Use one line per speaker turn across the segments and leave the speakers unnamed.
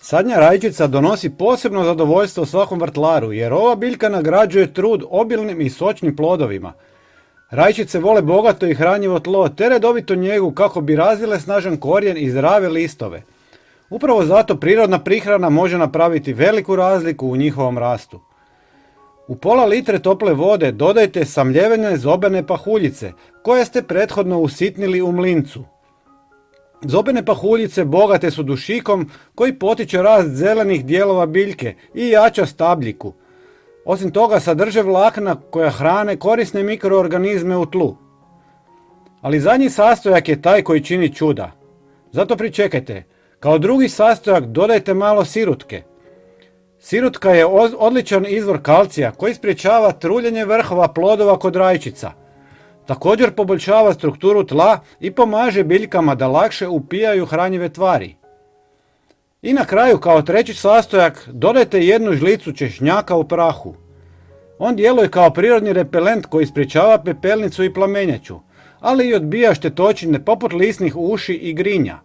Sadnja rajčica donosi posebno zadovoljstvo svakom vrtlaru, jer ova biljka nagrađuje trud obilnim i sočnim plodovima. Rajčice vole bogato i hranjivo tlo, te redovitu njegu kako bi razvile snažan korijen i zdrave listove. Upravo zato prirodna prihrana može napraviti veliku razliku u njihovom rastu. U pola litre tople vode dodajte samljevene zobene pahuljice, koje ste prethodno usitnili u mlincu. Zobene pahuljice bogate su dušikom koji potiče rast zelenih dijelova biljke i jača stabljiku. Osim toga sadrže vlakna koja hrane korisne mikroorganizme u tlu. Ali zadnji sastojak je taj koji čini čuda. Zato pričekajte. Kao drugi sastojak dodajte malo sirutke. Sirutka je odličan izvor kalcija koji sprječava truljenje vrhova plodova kod rajčica. Također poboljšava strukturu tla i pomaže biljkama da lakše upijaju hranjive tvari. I na kraju, kao treći sastojak, dodajte jednu žlicu češnjaka u prahu. On djeluje kao prirodni repelent koji sprječava pepelnicu i plamenjaču, ali i odbija štetočine poput lisnih uši i grinja.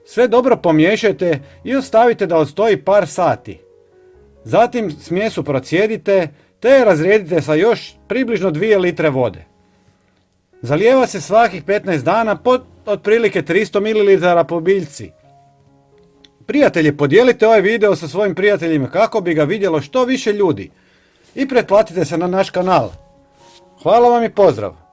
Sve dobro pomiješajte i ostavite da odstoji par sati. Zatim smjesu procijedite te je razrijedite sa još približno 2 litre vode. Zalijeva se svakih 15 dana po otprilike 300 ml po biljci. Prijatelji, podijelite ovaj video sa svojim prijateljima kako bi ga vidjelo što više ljudi i pretplatite se na naš kanal. Hvala vam i pozdrav!